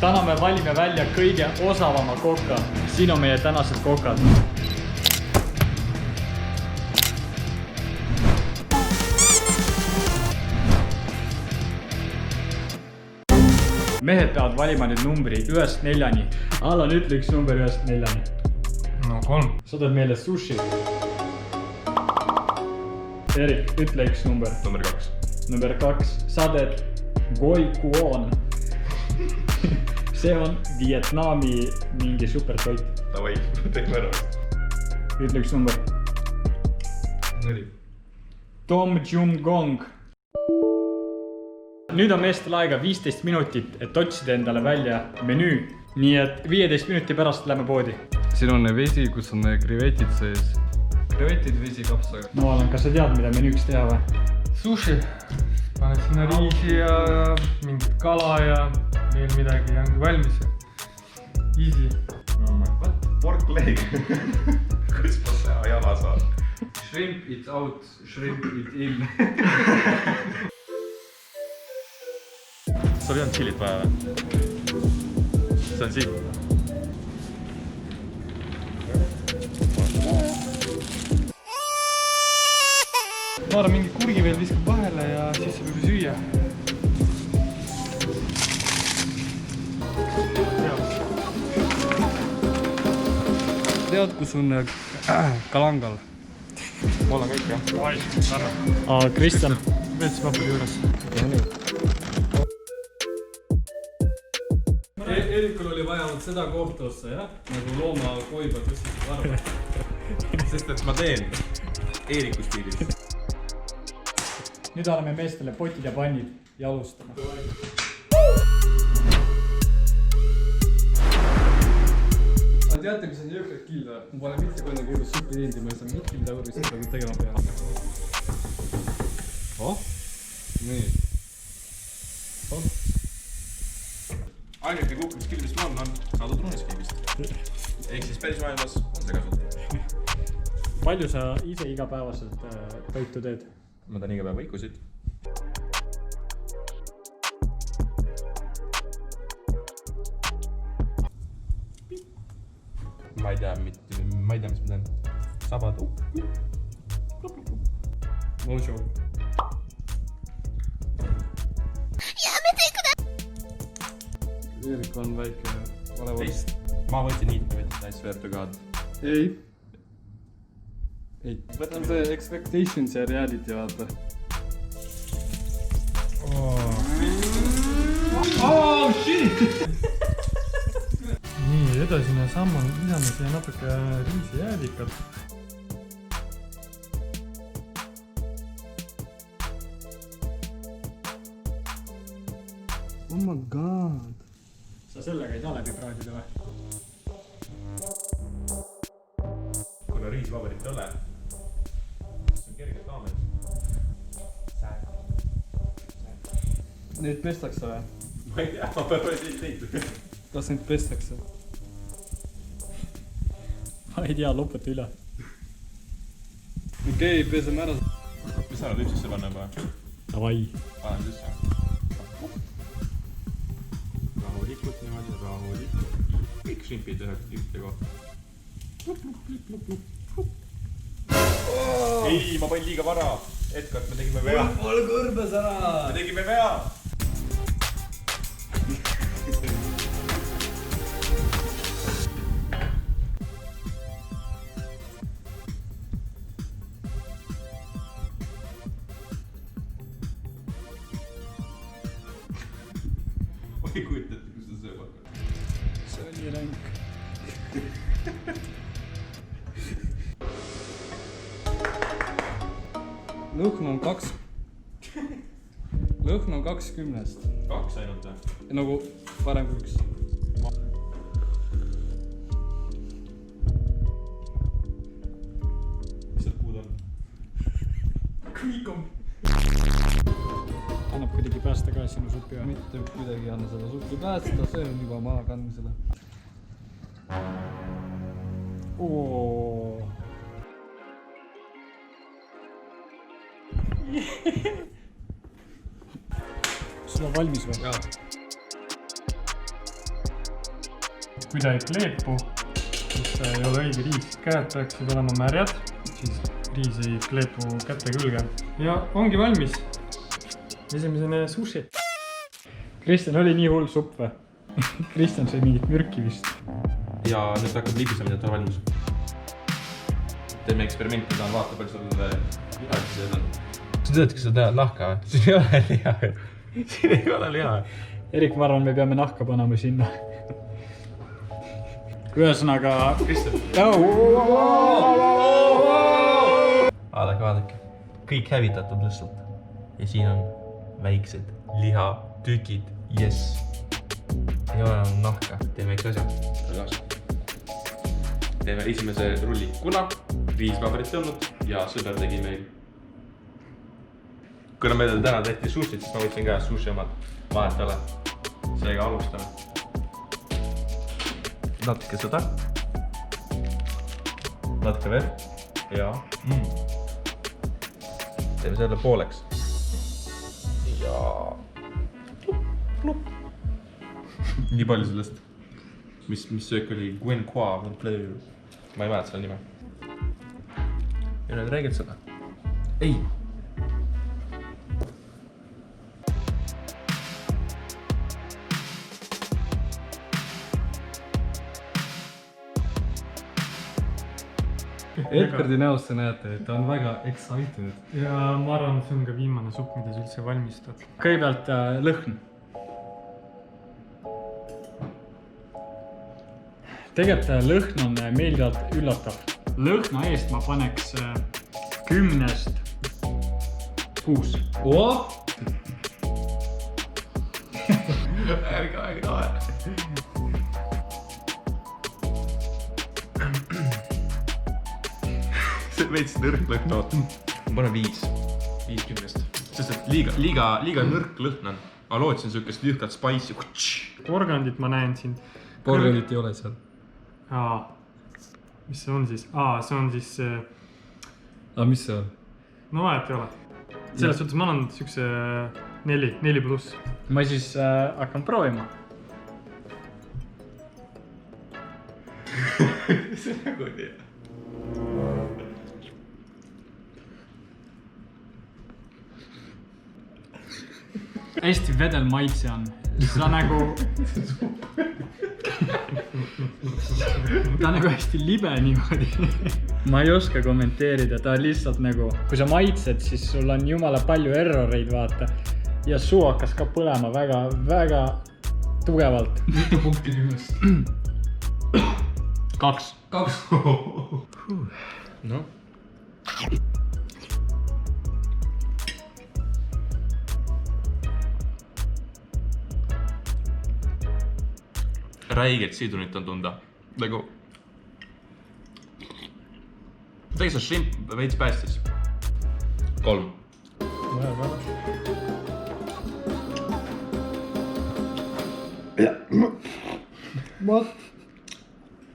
Täna me valime välja kõige osavama koka. Siin on meie tänased kokad. Mehed peavad valima nüüd numbri 1-4. Allan, ütle üks number 1-4. No 3. Sa teed meile sushi. Erik, ütle üks number. Number 2. Number 2. Sa teed Goi Kuon. See on Vietnami mingi supertoit. Davai, teeme ära. Ütle üks number. 4. Tom Jum Gong. Nüüd on meestel aega 15 minutit, et otsida endale välja menüü. Nii et 15 minuti pärast lähme poodi. Siin on vesi, kus on krevetid sees. Krevetid vesi kapsaga. No Allan, kas sa tead, mida menüüks teha või? Sushi. Paned sinna riisi ja mingit kala ja veel midagi ja ongi valmis. Easy. Oh my god. Pork leg. Kus ma seda jala saan? Shrimp it out, shrimp it in. Sul ei olnud chilit vaja või? See on siin. Ma arvan, mingi kurgi veel viskab vahele ja siis saab juba süüa. Tead, kus on kalangal? Mul on kõik jah. Kristjan. WC-paperi juures. Erikul oli vaja seda kohta ossa, jah? Nagu looma koiba tõstis arva. Sest et ma teen Eeriku stiilis. Nüüd oleme meestele potid ja pannid ja alustame. Aga teate, mis on jõukrad kill või? Ma pole mitte kunagi elus suppi teinud ja ma ei saa mitte mida võrri seda tegema peale. Oh? Nii. Oh? Ainuke kukkumiskill, mis mul on saadud runeskiibist. Ehk siis päris maailmas on see kasutada. Palju sa ise igapäevaselt toitu teed? Ma teen iga päev võikusid. Ma ei tea, mis ma teen. Sabad. Mojo. Erik on väike valevorst. Ma võtsin niitma, I swear to god. Ei. Ei. Võtan see expectations ja reality vaata. Oh shit! Nii, edasine samm on lisame siia natuke riisijäädikat. Oh my god. Sa sellega ei saa läbi praadida või? Kuna riisvaberit ei ole, siis on kergelt raamed. Neid pestakse või? Ma ei tea, ma peab siis teinud. Kas neid pestakse? Ma ei tea, loputa üle. Okei, peseme ära. Mis sa nüüd sisse panna juba? Davai. Panen sisse. Rahulikult niimoodi, rahulikult. Kõik šrimpid ühte kohta. Ei, ma panin liiga vara. Edgard, me tegime vea. Mul kõrbes ära. Me tegime vea. Ma ei kujuta ette, kus ta sööb hakkab. See oli ränk. Lõhn on 2. Lõhn on 20. 2 ainult või? Nagu parem kui 1. Mis sealt puud on? Kõik on. Annab kuidagi päästa ka sinu suppi või? Mitte kuidagi ei anna seda suppi päästa, see on juba maha kandmisele. Sul on valmis või? Jaa. kui ta ei kleepu, siis ei ole õige riis. Käed peaksid olema märjad, siis riis ei kleepu käte külge. Ja ongi valmis. Esimesena sushi. Kristjan, oli nii hull supp või? Kristjan sai mingit mürki vist. Ja nüüd hakkab libisemine, et on valmis. Teeme eksperimenti, tahan vaata, palju sul liha sees on. Sa tead, kas sa tead nahka või? Siin ei ole liha. Siin ei ole liha. Erik, ma arvan, me peame nahka panema sinna. Ühesõnaga... Kristjan. Vaadake. Kõik hävitatud lihtsalt. Ja siin on väiksed lihatükid. Yes. Ei ole enam nahka. Teeme üks asja. Teeme esimese rulli. Kuna riispaberit ei olnud ja sõber tegi meil. Kuna meil täna tehti sushit, siis ma võtsin ka sushi omad. Vahet ole. Seega alustame. Natuke seda. Natuke veel. Ja. Teeme selle pooleks. Ja. Nii palju sellest. Mis söök oli? Gwen Qua. Ma ei mäleta selle nime. Ja nüüd räägid seda. Ei. Edgardi näost sa näete, et ta on väga excited. Ja ma arvan, et see on ka viimane supp, mida sa üldse valmistad. Kõigepealt lõhn. Tegelikult lõhn on meeldivalt üllatav. Lõhna eest ma paneks 10-st 6. Oh! Ärge aega. See veits nõrk lõhn oota. Ma panen 5. 50. Sest et liiga nõrk lõhn on. Ma lootsin sükest lühkat spice'i. Porgandit ma näen siin. Porgandit ei ole seal. Mis see on siis? See on siis... Mis see on? No vahet ei ole. Selles suhtes ma annan sükse 4+. Ma siis hakkan proovima. See nagu nii. Hästi vedel maitse on. Ta nagu... Ta on nagu hästi libe niimoodi. Ma ei oska kommenteerida, ta on lihtsalt nagu... Kui sa maitsed, siis sul on jumala palju erroreid, vaata. Ja suu hakkas ka põlema väga tugevalt. Mitu punkti 10? 2. No. Räiget sidunit on tunda. Nagu... Tegelikult see shrimp veits päästis. 3.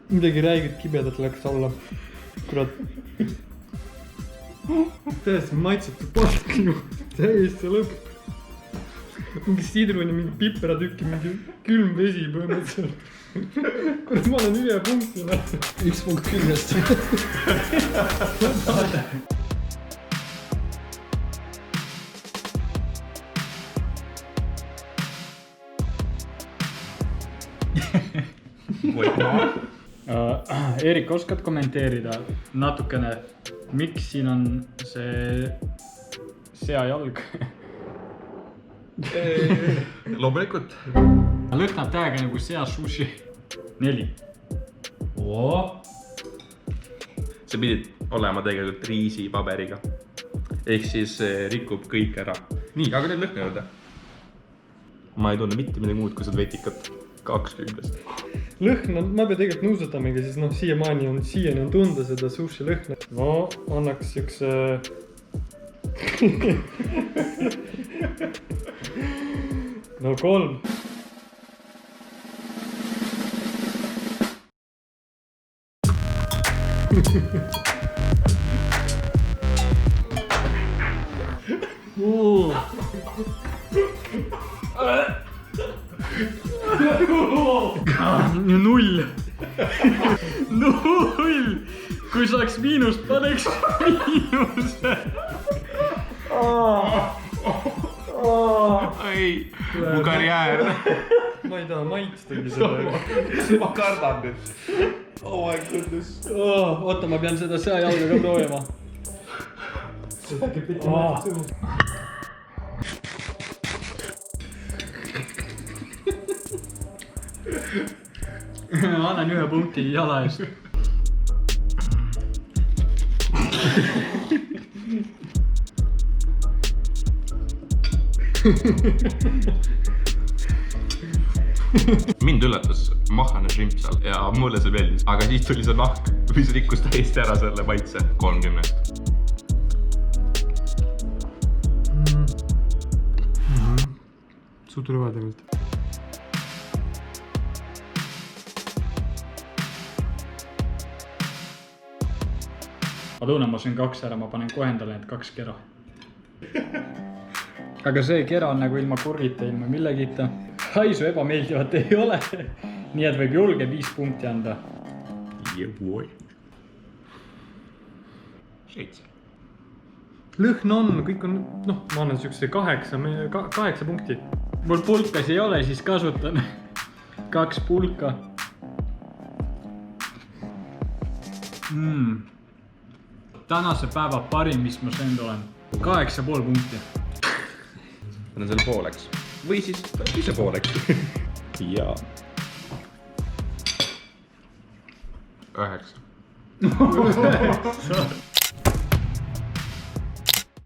Midagi räiget kibedat läks alla. Kurat. Täiesti maitsetu pask ju. Täiesti lõpp. Mingi sidruni, mingi piperatükki, mingi külm vesi põhimõtteliselt. Kurat, ma olen üle punktile. 1 punkt 10-st. Erik, oskad kommenteerida natukene, miks siin on see seajalg? Loomulikult. Lõhnab täiega nagu sea sushi. 4. See pidi olema tegelikult riisipaberiga. Ehk siis rikub kõik ära. Nii, aga nüüd lõhna juurde. Ma ei tunne mitte midagi muud kui seda vetikat. 20. Lõhn on, ma pean tegelikult nõusatamiga, siis noh, siiani on tunda seda sushi lõhna. No, annaks üks... No 3. 0. 0. Kui saaks miinust, paneks miinuse. ei, mu karjäär. Ma ei taha maitstagi seda. ma kardan nüüd. Oh my goodness. Oota, ma pean seda seajalga ka proovima. Annan 1 punkti jala eest. mind üllatas mahane shrimp seal ja mulle see meeldis, aga siis tuli see nahk, mis rikkus täiesti ära selle maitse 30-st. Suht rõve tegelikult. Ma tunnen, ma söön 2 ära, ma panen kohe endale need 2 kera. Aga see kera on nagu ilma kurgita, ilma millegita. Haisu ebameeldivat ei ole. Nii et võib julge 5 punkti anda. Yeah boy. 7. Lõhn on, kõik on, noh, ma annan siukse 8 punkti. Mul pulkas ei ole, siis kasutan 2 pulka. Tänase päeva parim, mis ma söönud olen. 8,5 punkti. Panen selle pooleks. Või siis ise pooleks. ja. 9.